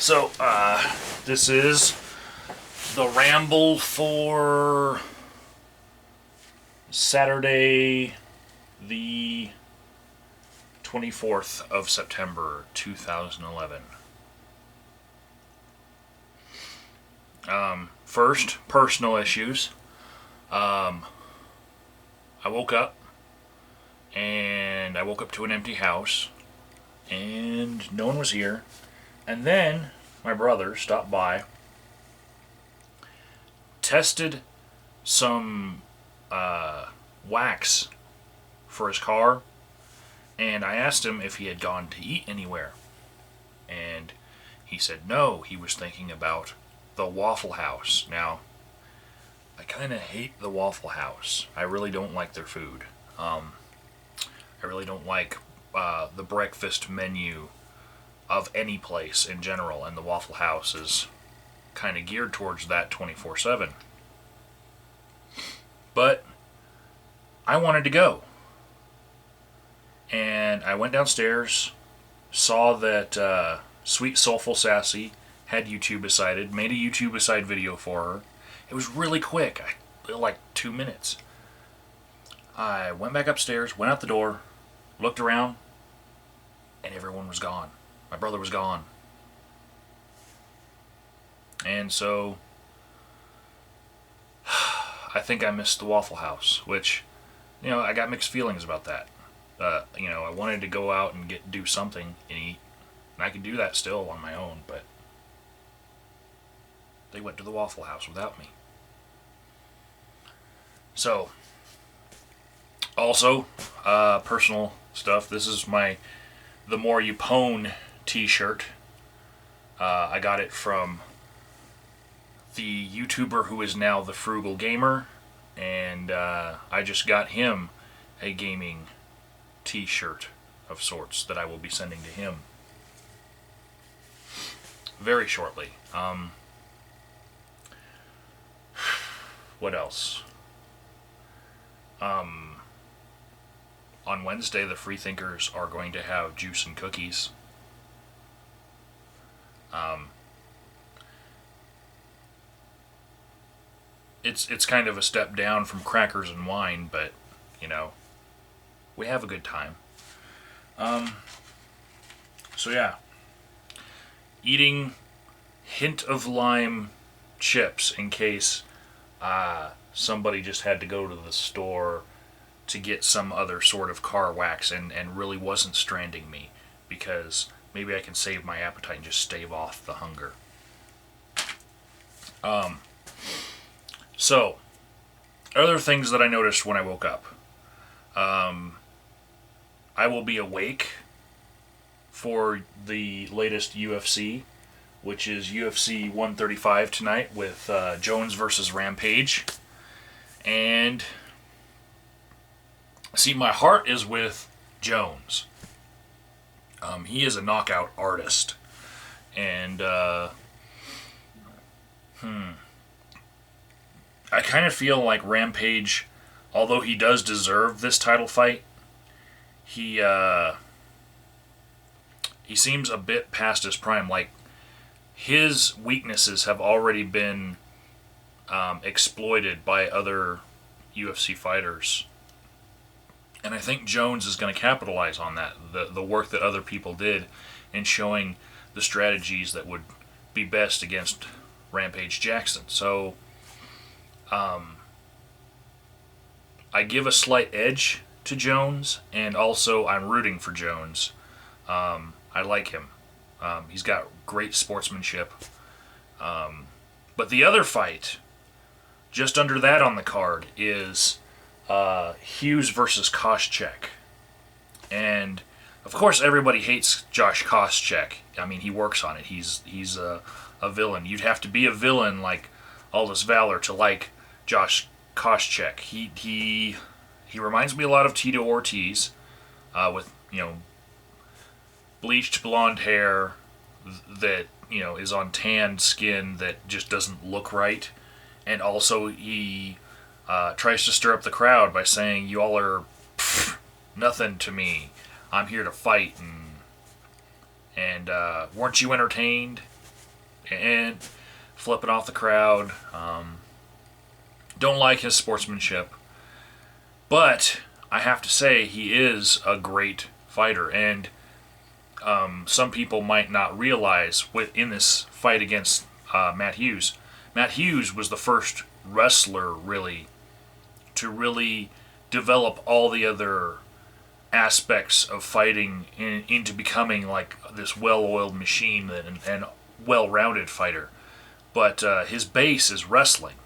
So, this is the ramble for Saturday, the 24th of September, 2011. First, personal issues. I woke up, and I woke up to an empty house, and no one was here. And then my brother stopped by, tested some wax for his car, and I asked him if he had gone to eat anywhere. And he said no, he was thinking about the Waffle House. Now, I kind of hate the Waffle House. I really don't like their food. I really don't like the breakfast menu of any place in general, and the Waffle House is kind of geared towards that 24/7. But I wanted to go. And I went downstairs, saw that Sweet Soulful Sassy had YouTube-acided, made a YouTube-aside video for her. It was really quick, like 2 minutes. I went back upstairs, went out the door, looked around, and everyone was gone. My brother was gone. And so, I think I missed the Waffle House, which, I got mixed feelings about that. I wanted to go out and do something and eat, and I could do that still on my own, but they went to the Waffle House without me. So, also, personal stuff. This is my The More You Pwn t-shirt. I got it from the YouTuber who is now the Frugal Gamer, and I just got him a gaming t-shirt of sorts that I will be sending to him very shortly. What else? On Wednesday, the Freethinkers are going to have juice and cookies. It's kind of a step down from crackers and wine, but, we have a good time. So yeah. Eating hint of lime chips in case somebody just had to go to the store to get some other sort of car wax and really wasn't stranding me, because maybe I can save my appetite and just stave off the hunger. So, other things that I noticed when I woke up. I will be awake for the latest UFC, which is UFC 135 tonight with Jones versus Rampage. And see, my heart is with Jones. He is a knockout artist. And, I kind of feel like Rampage, although he does deserve this title fight, he seems a bit past his prime. Like, his weaknesses have already been exploited by other UFC fighters. And I think Jones is going to capitalize on that, the work that other people did in showing the strategies that would be best against Rampage Jackson. So, I give a slight edge to Jones, and also I'm rooting for Jones. I like him. He's got great sportsmanship. But the other fight, just under that on the card, is Hughes versus Koscheck. And, of course, everybody hates Josh Koscheck. I mean, he works on it. He's a villain. You'd have to be a villain like Aldous Valor to like Josh Koscheck. He reminds me a lot of Tito Ortiz, with, bleached blonde hair that, is on tanned skin that just doesn't look right. And also he tries to stir up the crowd by saying, "You all are nothing to me. I'm here to fight." And weren't you entertained? and flipping off the crowd. Don't like his sportsmanship. But I have to say he is a great fighter, and some people might not realize in this fight against Matt Hughes. Matt Hughes was the first wrestler to really develop all the other aspects of fighting into becoming like this well-oiled machine and well-rounded fighter. But his base is wrestling,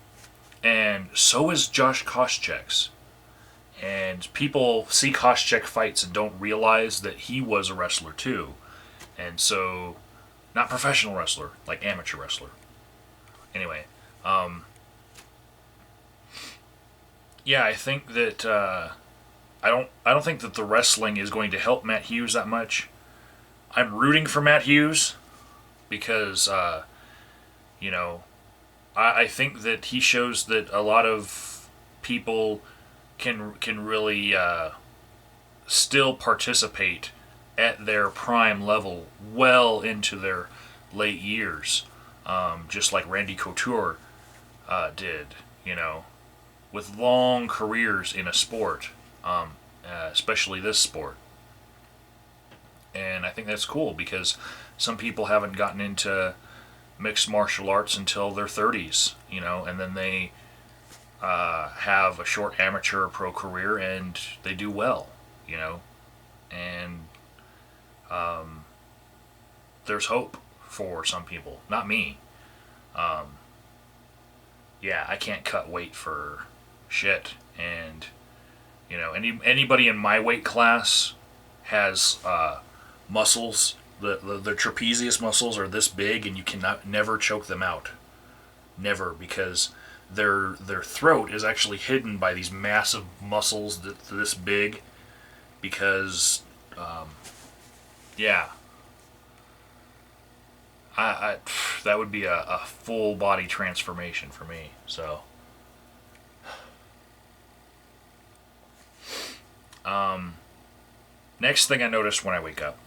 and so is Josh Koscheck's. And people see Koscheck fights and don't realize that he was a wrestler too. And so, not professional wrestler, like amateur wrestler. Anyway, yeah, I think that I don't think that the wrestling is going to help Matt Hughes that much. I'm rooting for Matt Hughes because I think that he shows that a lot of people can really still participate at their prime level well into their late years, just like Randy Couture did, with long careers in a sport, especially this sport. And I think that's cool because some people haven't gotten into mixed martial arts until their 30s, and then they have a short amateur or pro career and they do well, and there's hope for some people. Not me. Yeah, I can't cut weight for shit, and anybody in my weight class has muscles. The trapezius muscles are this big, and you cannot never choke them out, never, because their throat is actually hidden by these massive muscles this big, because yeah, I that would be a full body transformation for me. So next thing I noticed when I woke up,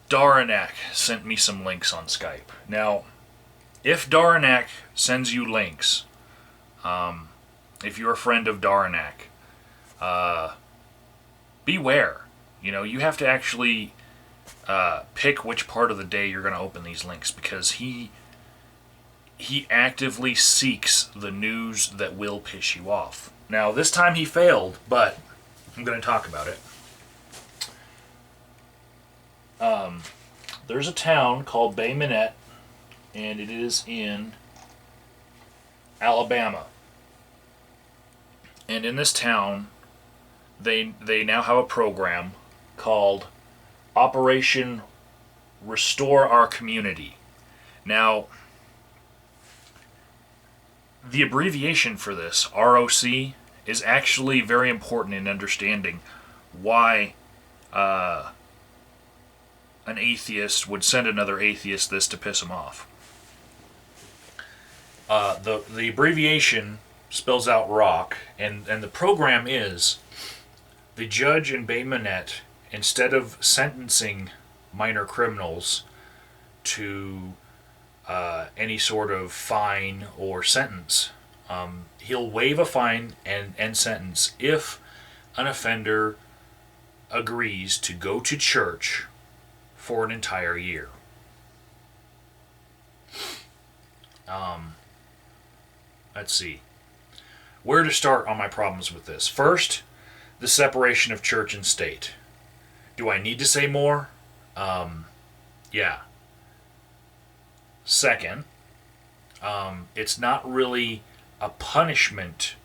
Daranak sent me some links on Skype. Now, if Daranak sends you links, if you're a friend of Daranak, beware. You have to actually pick which part of the day you're going to open these links, because he actively seeks the news that will piss you off. Now, this time he failed, but I'm going to talk about it. There's a town called Bay Minette, and it is in Alabama. And in this town, they now have a program called Operation Restore Our Community. Now, the abbreviation for this, ROC, is actually very important in understanding why an atheist would send another atheist this to piss him off. The abbreviation spells out rock, and the program is the judge in Bay Minette, instead of sentencing minor criminals to any sort of fine or sentence, he'll waive a fine and sentence if an offender agrees to go to church for an entire year. Let's see. Where to start on my problems with this? First, the separation of church and state. Do I need to say more? Yeah. Second, it's not really a punishment.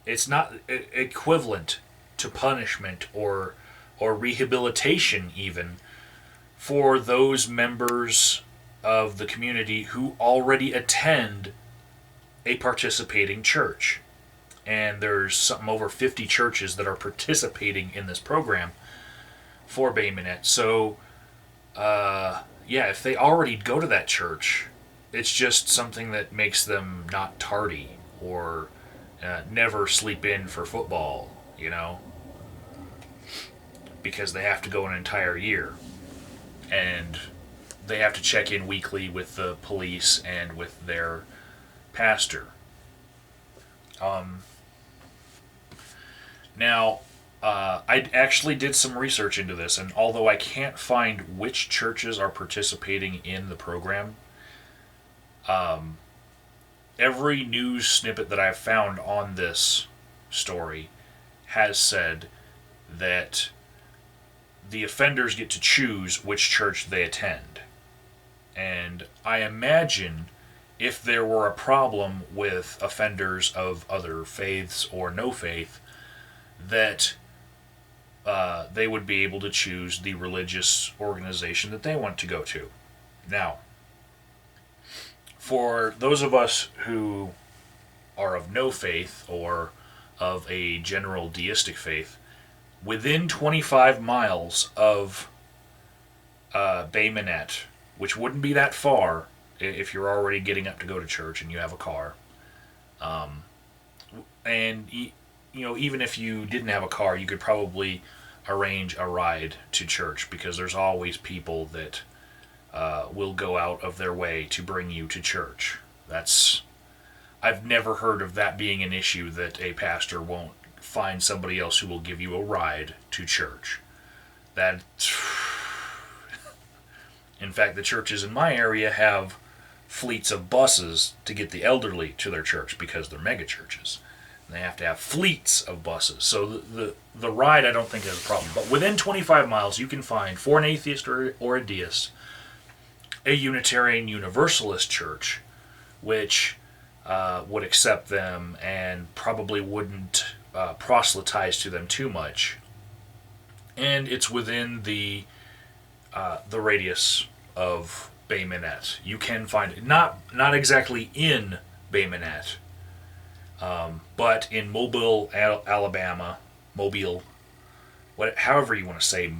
It's not equivalent to punishment or rehabilitation even for those members of the community who already attend a participating church. And there's something over 50 churches that are participating in this program for Bay Minette. So, yeah, if they already go to that church, it's just something that makes them not tardy or never sleep in for football, because they have to go an entire year. And they have to check in weekly with the police and with their pastor. Now, I actually did some research into this, and although I can't find which churches are participating in the program, every news snippet that I've found on this story has said that the offenders get to choose which church they attend. And I imagine if there were a problem with offenders of other faiths or no faith, that they would be able to choose the religious organization that they want to go to. Now, for those of us who are of no faith or of a general deistic faith, within 25 miles of Bay Minette, which wouldn't be that far if you're already getting up to go to church and you have a car, and even if you didn't have a car, you could probably arrange a ride to church, because there's always people that will go out of their way to bring you to church. I've never heard of that being an issue, that a pastor won't find somebody else who will give you a ride to church. In fact, the churches in my area have fleets of buses to get the elderly to their church, because they're mega churches. They have to have fleets of buses. So the ride, I don't think is a problem. But within 25 miles, you can find, for an atheist or a deist, a Unitarian Universalist church, which would accept them and probably wouldn't proselytize to them too much. And it's within the radius of Bay Minette. You can find it. Not exactly in Bay Minette, but in Mobile, Alabama, however you want to say.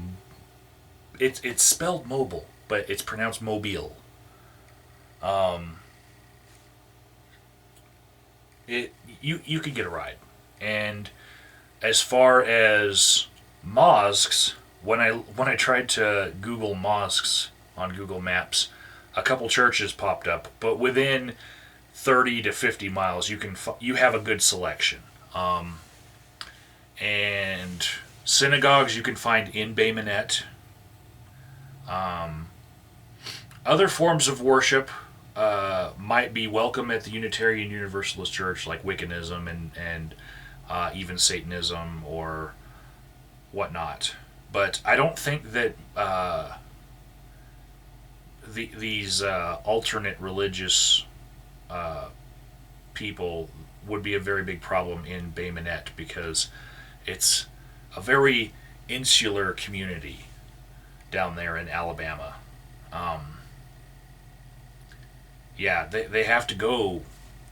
It's spelled Mobile, but it's pronounced Mobile. You could get a ride. And as far as mosques, when I tried to Google mosques on Google Maps, a couple churches popped up, but within 30 to 50 miles, you have a good selection. And synagogues you can find in Bay Minette. Other forms of worship might be welcome at the Unitarian Universalist Church, like Wiccanism and even Satanism or whatnot. But I don't think that these alternate religious people would be a very big problem in Bay Minette, because it's a very insular community down there in Alabama. They have to go,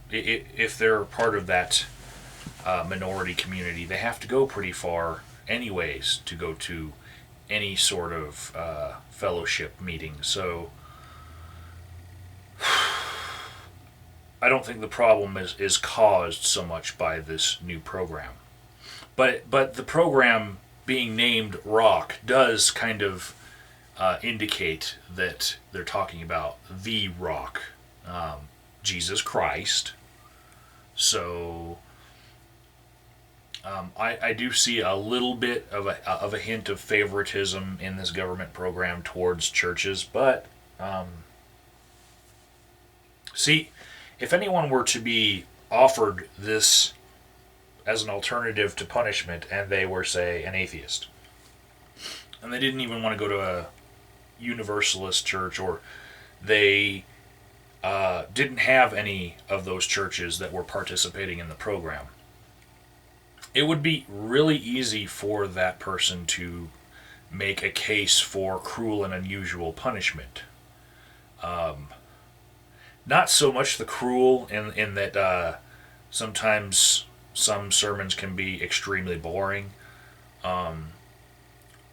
if they're part of that minority community, they have to go pretty far anyways to go to any sort of fellowship meeting. So I don't think the problem is caused so much by this new program. But the program being named Rock does kind of indicate that they're talking about the Rock, Jesus Christ. So I do see a little bit of a hint of favoritism in this government program towards churches, but see, if anyone were to be offered this as an alternative to punishment, and they were, say, an atheist, and they didn't even want to go to a Universalist church, or they didn't have any of those churches that were participating in the program, it would be really easy for that person to make a case for cruel and unusual punishment. Not so much the cruel in that sometimes some sermons can be extremely boring,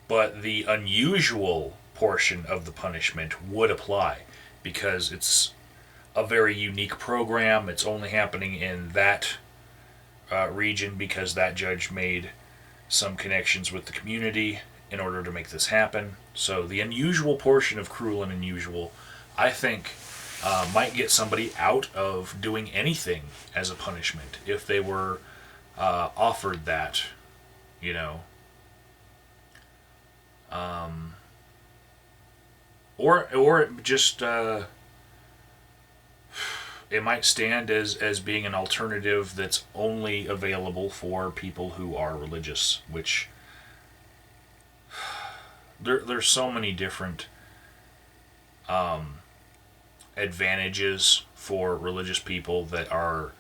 but the unusual portion of the punishment would apply, because it's a very unique program. It's only happening in that region because that judge made some connections with the community, in order to make this happen. So the unusual portion of cruel and unusual, I think, might get somebody out of doing anything as a punishment if they were offered that, you know. Or it just it might stand as being an alternative that's only available for people who are religious, which there's so many different advantages for religious people that are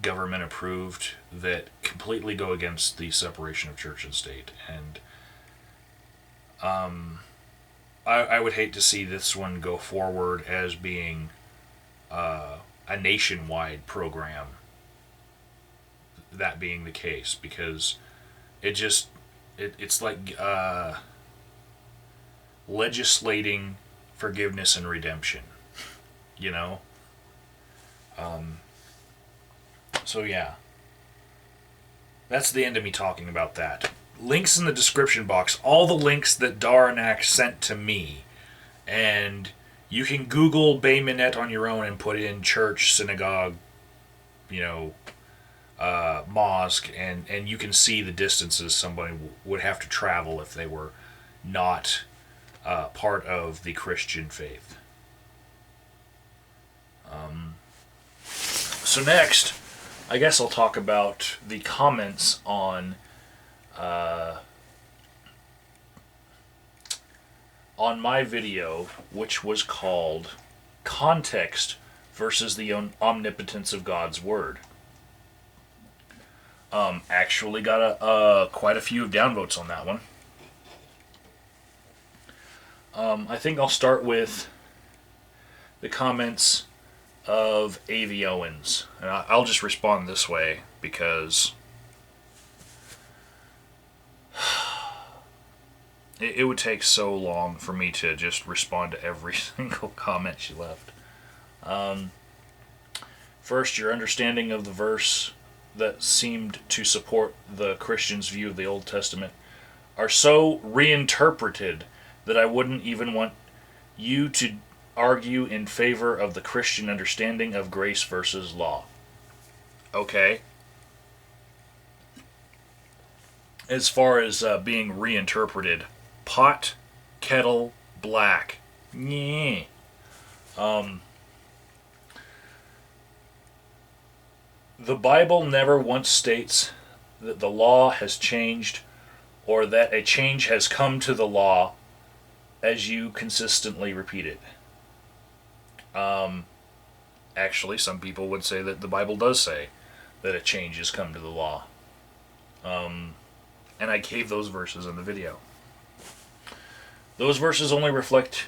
government approved that completely go against the separation of church and state. And I would hate to see this one go forward as being a nationwide program, that being the case, because it's like legislating forgiveness and redemption, you know? So yeah, that's the end of me talking about that. Links in the description box, all the links that Daranak sent to me, and you can Google Bay Minette on your own and put in church, synagogue, you know, mosque, and you can see the distances somebody would have to travel if they were not part of the Christian faith. So next, I guess I'll talk about the comments on my video, which was called Context versus the Omnipotence of God's Word. Actually got quite a few downvotes on that one. I think I'll start with the comments of Aveyowyns. And I'll just respond this way because it would take so long for me to just respond to every single comment she left. First, your understanding of the verse that seemed to support the Christian's view of the Old Testament are so reinterpreted that I wouldn't even want you to argue in favor of the Christian understanding of grace versus law. Okay. As far as being reinterpreted, pot, kettle, black. Yeah. The Bible never once states that the law has changed or that a change has come to the law, as you consistently repeat it. Actually, some people would say that the Bible does say that a change has come to the law. And I gave those verses in the video. Those verses only reflect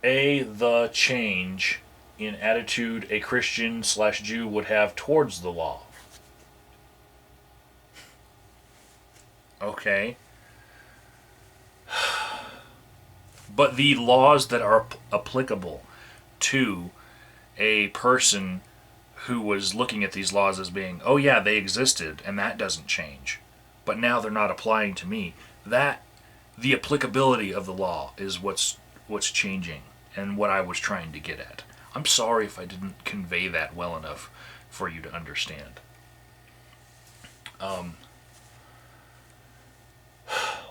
the change in attitude a Christian/Jew would have towards the law. Okay. But the laws that are applicable to a person who was looking at these laws as being, oh yeah, they existed and that doesn't change, but now they're not applying to me. That the applicability of the law is what's changing and what I was trying to get at. I'm sorry if I didn't convey that well enough for you to understand.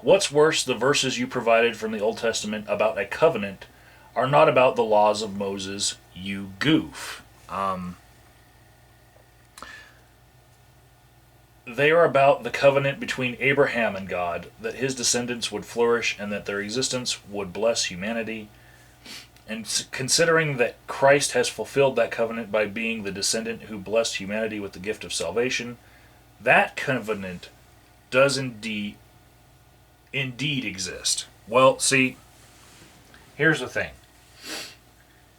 What's worse, the verses you provided from the Old Testament about a covenant are not about the laws of Moses, you goof. They are about the covenant between Abraham and God, that his descendants would flourish and that their existence would bless humanity. And considering that Christ has fulfilled that covenant by being the descendant who blessed humanity with the gift of salvation, that covenant does indeed exist. Well, see, here's the thing.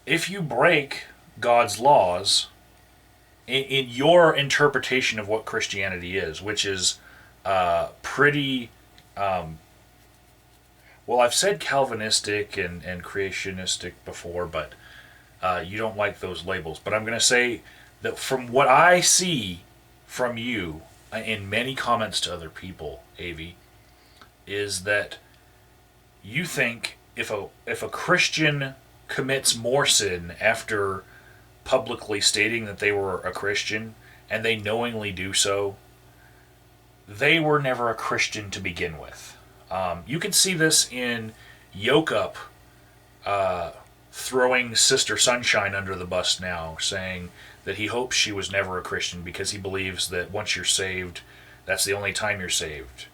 If you break God's laws, in your interpretation of what Christianity is, which is pretty, well, I've said Calvinistic and creationistic before, but you don't like those labels. But I'm going to say that from what I see from you in many comments to other people, Avi, is that you think if a Christian commits more sin after publicly stating that they were a Christian, and they knowingly do so, they were never a Christian to begin with. You can see this in Yoke Up throwing Sister Sunshine under the bus now, saying that he hopes she was never a Christian because he believes that once you're saved, that's the only time you're saved.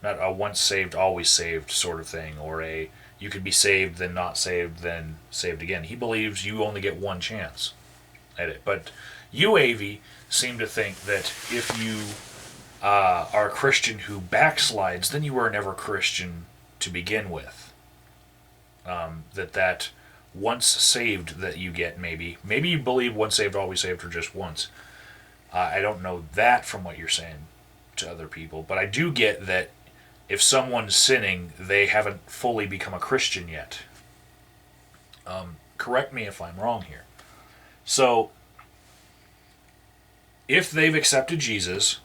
Not a once saved, always saved sort of thing, or a you could be saved, then not saved, then saved again. He believes you only get one chance at it. But you, Avy, seem to think that if you are a Christian who backslides, then you were never Christian to begin with. That once saved that you get, maybe you believe once saved, always saved, or just once. I don't know that from what you're saying to other people, but I do get that if someone's sinning, they haven't fully become a Christian yet. Correct me if I'm wrong here. So, if they've accepted Jesus,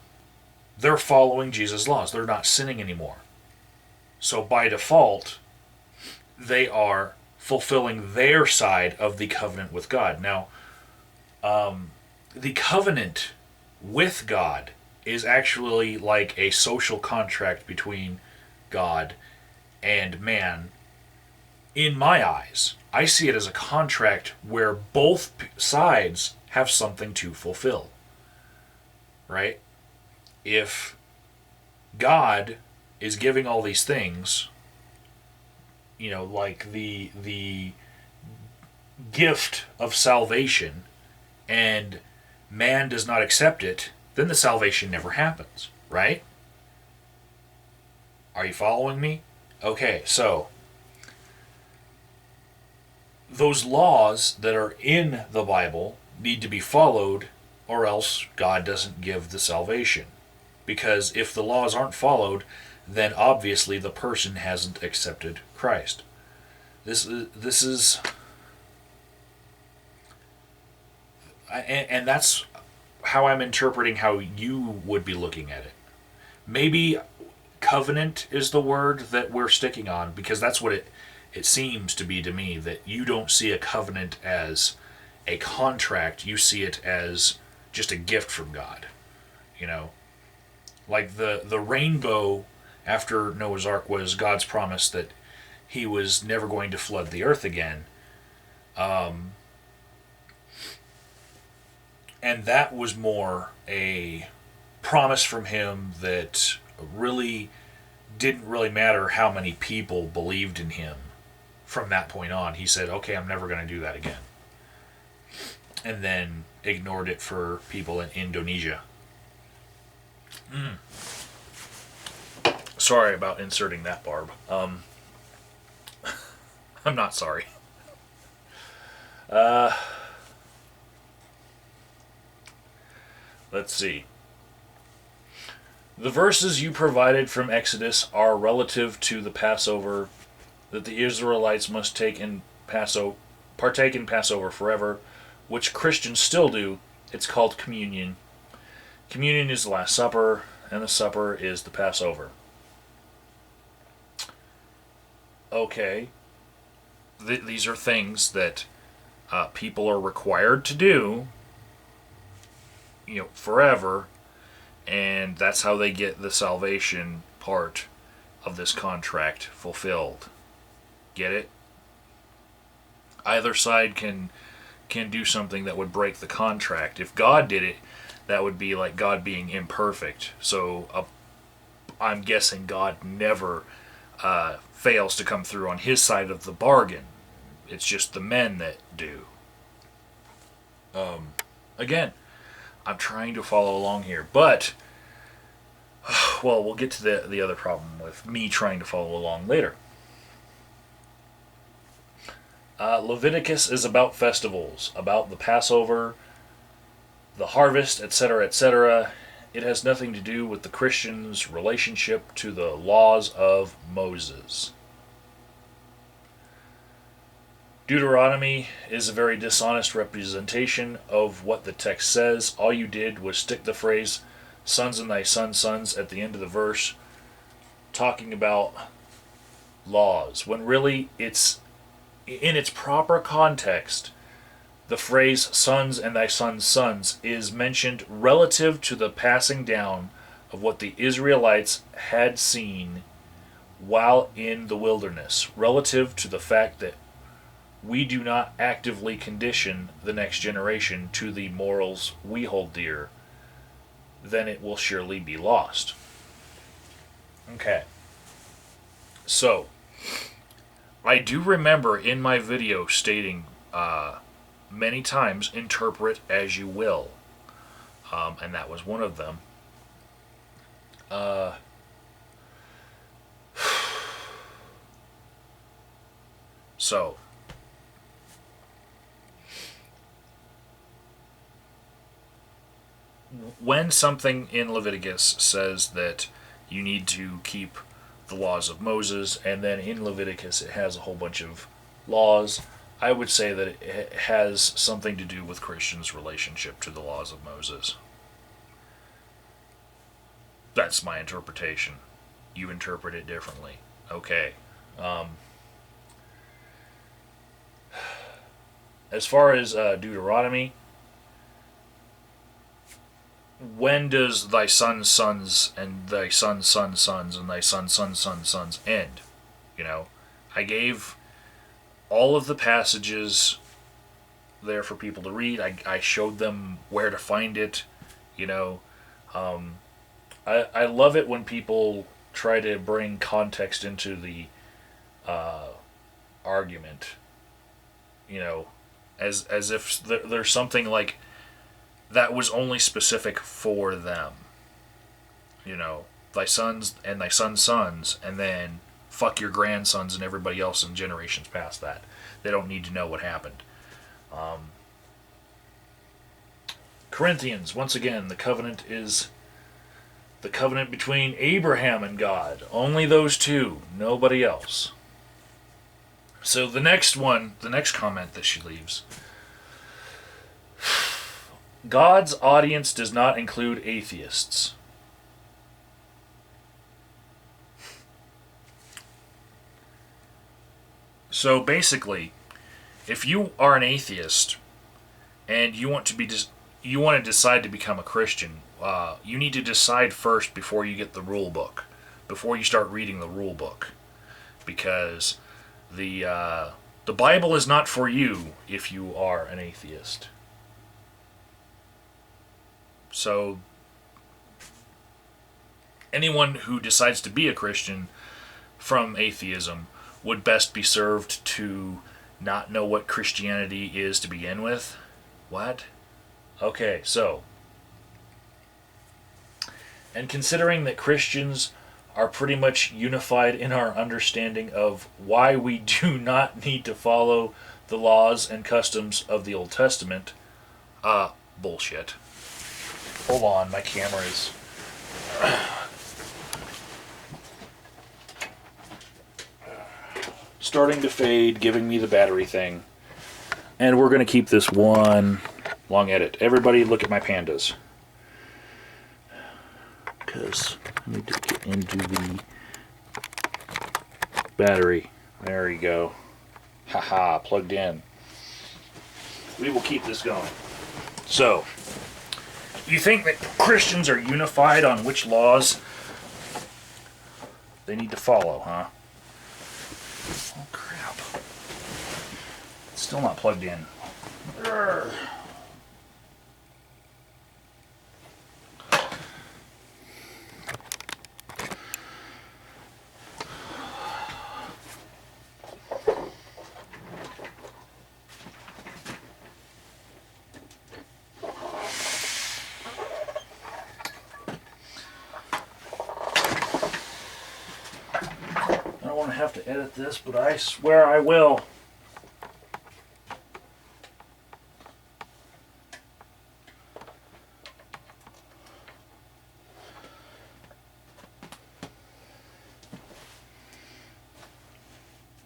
they're following Jesus' laws. They're not sinning anymore. So by default, they are fulfilling their side of the covenant with God. Now, the covenant with God is actually like a social contract between God and man. In my eyes, I see it as a contract where both sides have something to fulfill. Right? If God is giving all these things, like the gift of salvation, and man does not accept it, then the salvation never happens, right? Are you following me? Okay, so those laws that are in the Bible need to be followed, or else God doesn't give the salvation. Because if the laws aren't followed, then obviously the person hasn't accepted Christ. This is and that's how I'm interpreting how you would be looking at it. Maybe covenant is the word that we're sticking on, because that's what it seems to be to me, that you don't see a covenant as a contract, you see it as just a gift from God. Like the rainbow after Noah's Ark was God's promise that he was never going to flood the earth again. And that was more a promise from him that really didn't really matter how many people believed in him. From that point on, he said, okay, I'm never going to do that again. And then ignored it for people in Indonesia. Sorry about inserting that, Barb. I'm not sorry. Let's see. The verses you provided from Exodus are relative to the Passover that the Israelites must partake in Passover forever, which Christians still do. It's called communion. Communion is the Last Supper, and the supper is the Passover. Okay. These are things that people are required to do, forever, and that's how they get the salvation part of this contract fulfilled. Get it? Either side can do something that would break the contract. If God did it, that would be like God being imperfect. So I'm guessing God never fails to come through on his side of the bargain. It's just the men that do. Again, I'm trying to follow along here, but well, we'll get to the other problem with me trying to follow along later. Leviticus is about festivals, about the Passover, the harvest, etc., etc. It has nothing to do with the Christian's relationship to the laws of Moses. Deuteronomy is a very dishonest representation of what the text says. All you did was stick the phrase, sons and thy sons' sons, at the end of the verse, talking about laws, when really it's, in its proper context, the phrase sons and thy sons' sons is mentioned relative to the passing down of what the Israelites had seen while in the wilderness, relative to the fact that we do not actively condition the next generation to the morals we hold dear, then it will surely be lost. Okay. So, I do remember in my video stating many times, interpret as you will. And that was one of them. So, when something in Leviticus says that you need to keep the laws of Moses, and then in Leviticus it has a whole bunch of laws, I would say that it has something to do with Christians' relationship to the laws of Moses. That's my interpretation. You interpret it differently. Okay. As far as Deuteronomy, when does thy son's sons and thy son's son's sons and thy son's son's son's sons end? You know, I gave all of the passages there for people to read. I showed them where to find it. You know, I love it when people try to bring context into the argument. You know, as if there's something like that was only specific for them. You know, thy sons and thy sons' sons, and then fuck your grandsons and everybody else in generations past that. They don't need to know what happened. Corinthians, once again, the covenant is the covenant between Abraham and God. Only those two, nobody else. So the next one, the next comment that she leaves, God's audience does not include atheists. So basically, if you are an atheist and you want to decide to become a Christian, you need to decide first before you get the rule book, before you start reading the rule book, because the Bible is not for you if you are an atheist. So anyone who decides to be a Christian from atheism would best be served to not know what Christianity is to begin with. What? Okay, so, and considering that Christians are pretty much unified in our understanding of why we do not need to follow the laws and customs of the Old Testament, bullshit. Hold on, my camera is starting to fade, giving me the battery thing. And we're going to keep this one long edit. Everybody look at my pandas. Because I need to get into the battery. There you go. Haha, plugged in. We will keep this going. So, you think that Christians are unified on which laws they need to follow, huh? Oh, crap. It's still not plugged in. Urgh. I don't have to edit this, but I swear I will.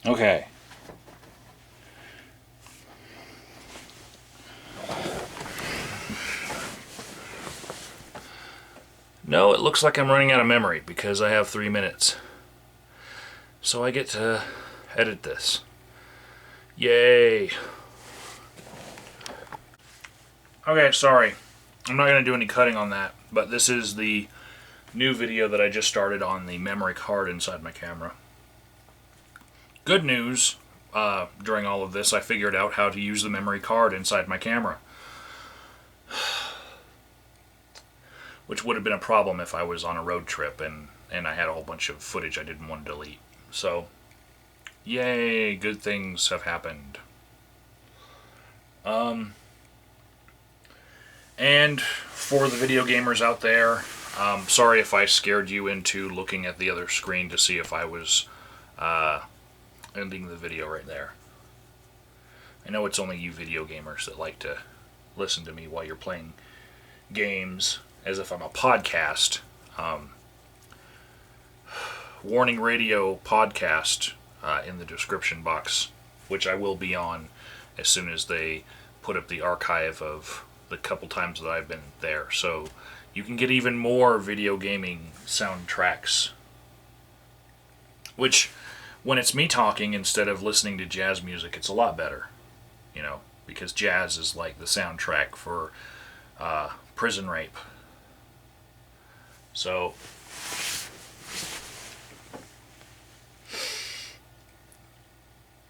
Okay. No, it looks like I'm running out of memory because I have 3 minutes. So I get to edit this. Yay! Okay, sorry. I'm not going to do any cutting on that, but this is the new video that I just started on the memory card inside my camera. Good news, during all of this, I figured out how to use the memory card inside my camera. Which would have been a problem if I was on a road trip and I had a whole bunch of footage I didn't want to delete. So, yay, good things have happened. And for the video gamers out there, sorry if I scared you into looking at the other screen to see if I was ending the video right there. I know it's only you video gamers that like to listen to me while you're playing games as if I'm a podcast. WARNINGradio podcast in the description box, which I will be on as soon as they put up the archive of the couple times that I've been there. So you can get even more video gaming soundtracks. Which, when it's me talking instead of listening to jazz music, it's a lot better. You know, because jazz is like the soundtrack for prison rape. So,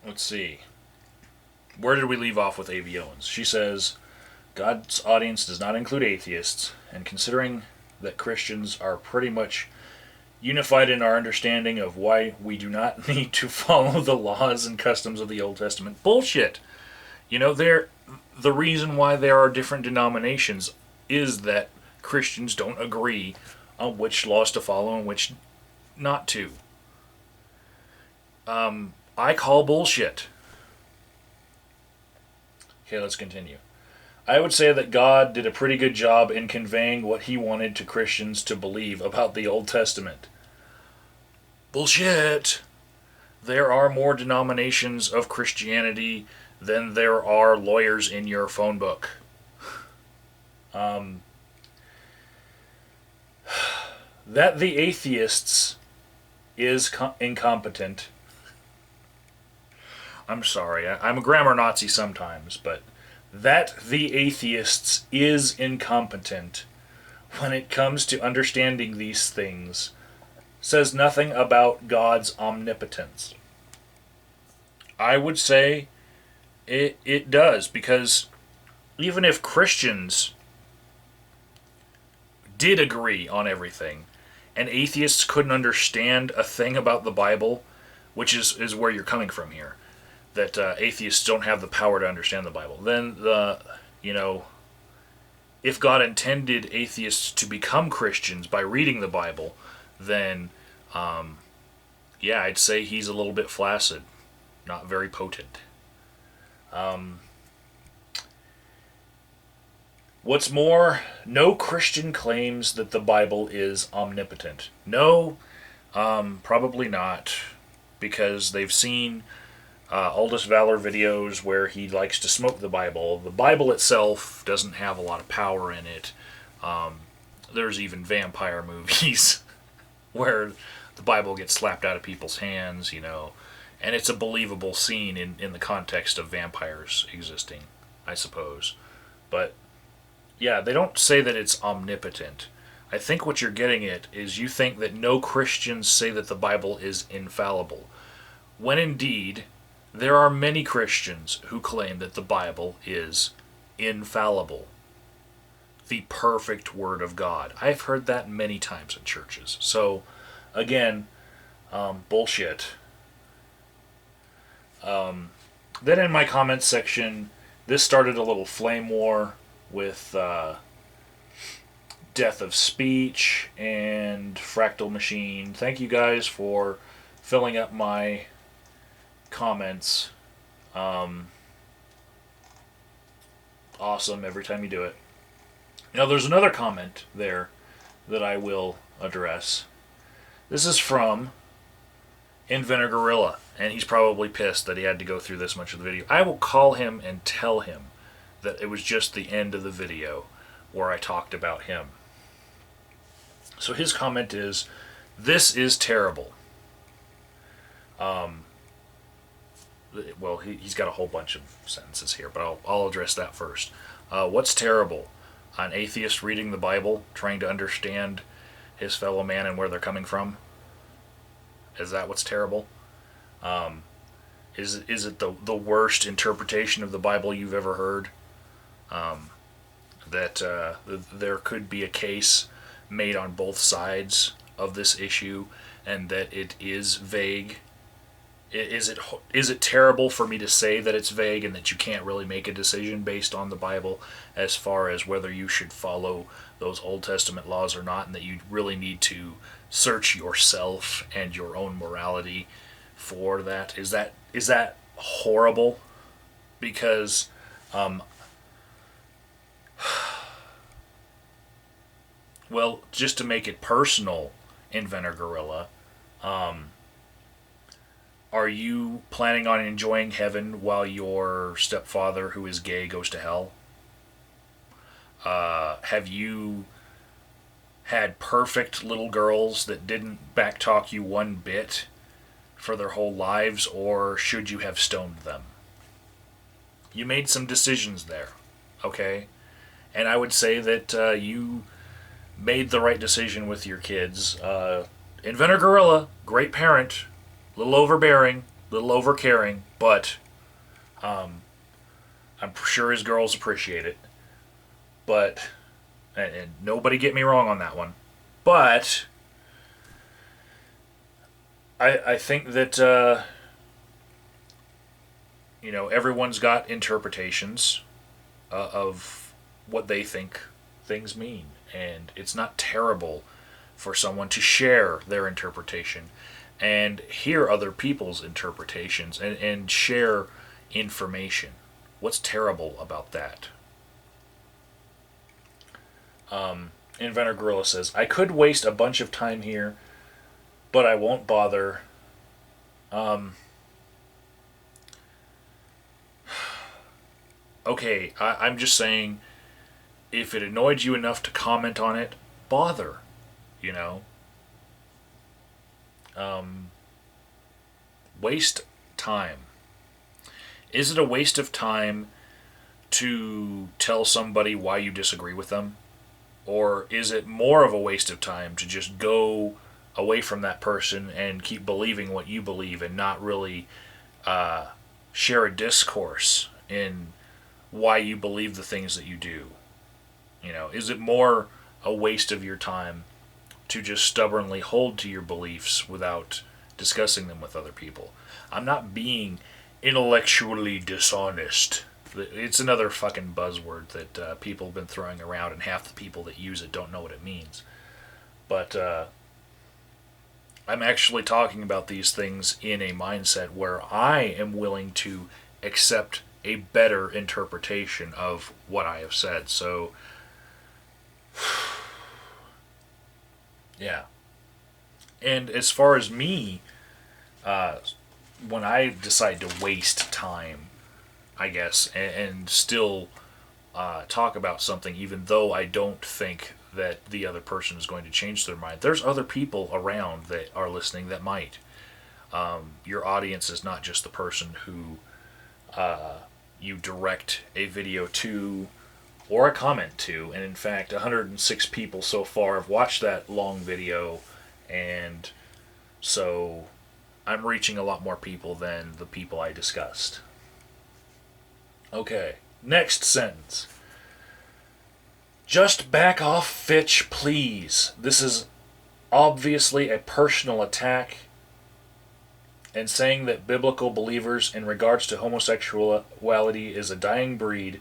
let's see. Where did we leave off with Aveyowyns? She says, God's audience does not include atheists, and considering that Christians are pretty much unified in our understanding of why we do not need to follow the laws and customs of the Old Testament. Bullshit! You know, the reason why there are different denominations is that Christians don't agree on which laws to follow and which not to. I call bullshit. Okay, let's continue. I would say that God did a pretty good job in conveying what he wanted to Christians to believe about the Old Testament. Bullshit! There are more denominations of Christianity than there are lawyers in your phone book. That the atheists is incompetent. I'm sorry, I'm a grammar Nazi sometimes, but that the atheists is incompetent when it comes to understanding these things says nothing about God's omnipotence. I would say it does, because even if Christians did agree on everything, and atheists couldn't understand a thing about the Bible, which is where you're coming from here, that atheists don't have the power to understand the Bible, then if God intended atheists to become Christians by reading the Bible, then I'd say he's a little bit flaccid, not very potent. What's more, no Christian claims that the Bible is omnipotent. No, probably not, because they've seen Aldous Valor videos where he likes to smoke the Bible. The Bible itself doesn't have a lot of power in it. There's even vampire movies where the Bible gets slapped out of people's hands, and it's a believable scene in the context of vampires existing, I suppose. But yeah, they don't say that it's omnipotent. I think what you're getting at is you think that no Christians say that the Bible is infallible, when indeed there are many Christians who claim that the Bible is infallible. The perfect Word of God. I've heard that many times in churches. So, again, bullshit. Then in my comments section, this started a little flame war with Death of Speech and Fractal Machine. Thank you guys for filling up my comments. Awesome every time you do it. Now there's another comment there that I will address. This is from Inventor Gorilla, and he's probably pissed that he had to go through this much of the video. I will call him and tell him that it was just the end of the video where I talked about him. So his comment is, "This is terrible. Well, he's got a whole bunch of sentences here, but I'll address that first. What's terrible? An atheist reading the Bible, trying to understand his fellow man and where they're coming from? Is that what's terrible? Is it the worst interpretation of the Bible you've ever heard? That there could be a case made on both sides of this issue, and that it is vague. Is it terrible for me to say that it's vague and that you can't really make a decision based on the Bible as far as whether you should follow those Old Testament laws or not, and that you really need to search yourself and your own morality for that? Is that horrible? Because well, just to make it personal, Inventor Gorilla, are you planning on enjoying heaven while your stepfather, who is gay, goes to hell? Have you had perfect little girls that didn't backtalk you one bit for their whole lives, or should you have stoned them? You made some decisions there, okay? And I would say that you made the right decision with your kids. Inventor Gorilla, great parent, a little overbearing, a little overcaring, but I'm sure his girls appreciate it. But, and nobody get me wrong on that one, but I think that everyone's got interpretations of what they think things mean, and it's not terrible for someone to share their interpretation and hear other people's interpretations and share information. What's terrible about that? Inventor Gorilla says, I could waste a bunch of time here, but I won't bother. Okay, I'm just saying, if it annoyed you enough to comment on it, bother, you know? Waste time. Is it a waste of time to tell somebody why you disagree with them? Or is it more of a waste of time to just go away from that person and keep believing what you believe and not really share a discourse in why you believe the things that you do? Is it more a waste of your time to just stubbornly hold to your beliefs without discussing them with other people? I'm not being intellectually dishonest. It's another fucking buzzword that people have been throwing around, and half the people that use it don't know what it means. But I'm actually talking about these things in a mindset where I am willing to accept a better interpretation of what I have said. So, yeah. And as far as me, when I decide to waste time, I guess, and still talk about something, even though I don't think that the other person is going to change their mind, there's other people around that are listening that might. Your audience is not just the person who you direct a video to or a comment to, and in fact 106 people so far have watched that long video, and so I'm reaching a lot more people than the people I discussed. Okay, next sentence. Just back off, Fitch, please. This is obviously a personal attack, and saying that biblical believers in regards to homosexuality is a dying breed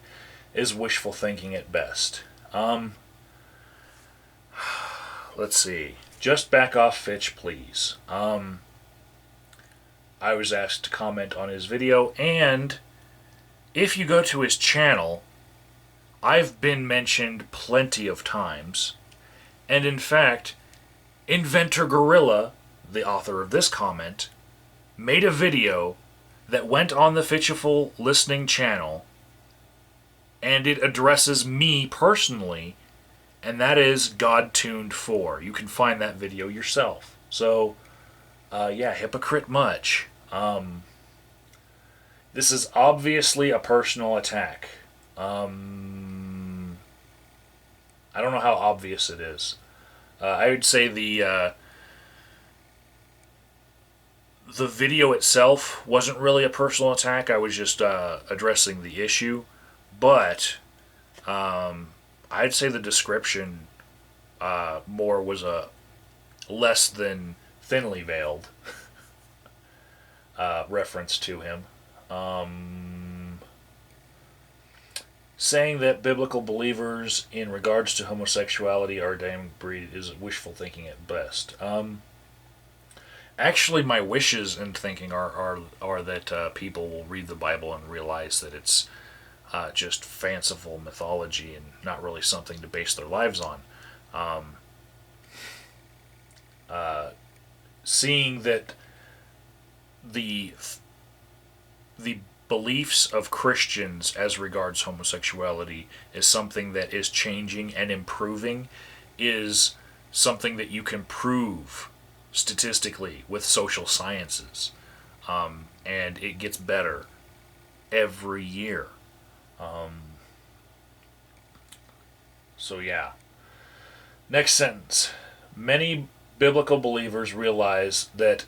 is wishful thinking at best. Let's see. Just back off, Fitch, please. I was asked to comment on his video, and if you go to his channel, I've been mentioned plenty of times, and in fact, Inventor Gorilla, the author of this comment, made a video that went on the Fitchiful listening channel, and it addresses me personally, and that is God Tuned 4. You can find that video yourself. So, Yeah, hypocrite much. This is obviously a personal attack. I don't know how obvious it is. I would say the video itself wasn't really a personal attack. I was just addressing the issue, but I'd say the description more was a less than thinly veiled reference to him. Saying that biblical believers in regards to homosexuality are a damn breed is wishful thinking at best. Actually, my wishes and thinking are that people will read the Bible and realize that it's just fanciful mythology and not really something to base their lives on. Seeing that the beliefs of Christians as regards homosexuality is something that is changing and improving is something that you can prove statistically with social sciences. And it gets better every year. So, yeah. Next sentence. Many biblical believers realize that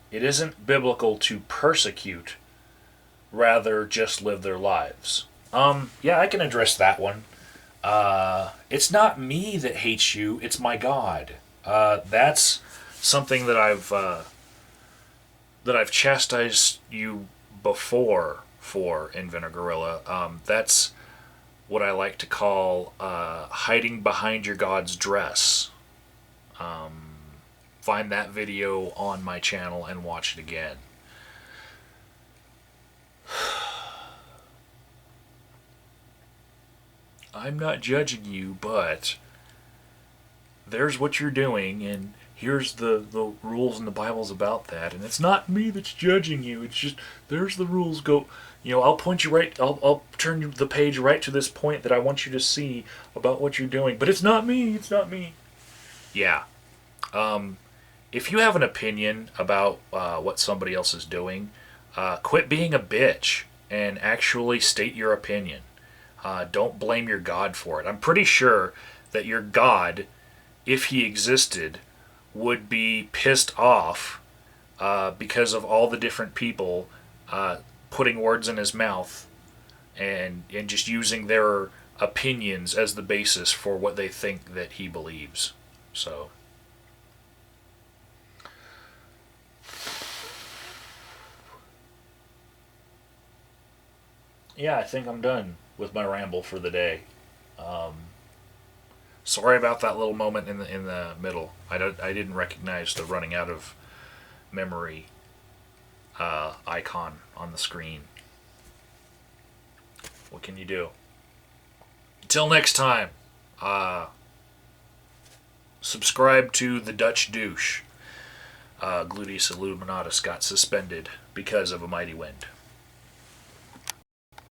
it isn't biblical to persecute, rather just live their lives. Yeah, I can address that one. It's not me that hates you, it's my God. That's something that I've chastised you before for Inventor Gorilla. That's what I like to call hiding behind your God's dress. Find that video on my channel and watch it again. I'm not judging you, but there's what you're doing, and here's the rules in the Bible's about that, and it's not me that's judging you, it's just, there's the rules, go, I'll point you right, I'll turn the page right to this point that I want you to see about what you're doing, but it's not me. Yeah. If you have an opinion about what somebody else is doing, quit being a bitch and actually state your opinion. Don't blame your God for it. I'm pretty sure that your God, if he existed, would be pissed off because of all the different people putting words in his mouth and just using their opinions as the basis for what they think that he believes. So, yeah, I think I'm done with my ramble for the day. Sorry about that little moment in the middle. I didn't recognize the running out of memory icon on the screen. What can you do? Until next time, subscribe to the Dutch douche. Gluteus Illuminatus got suspended because of a mighty wind.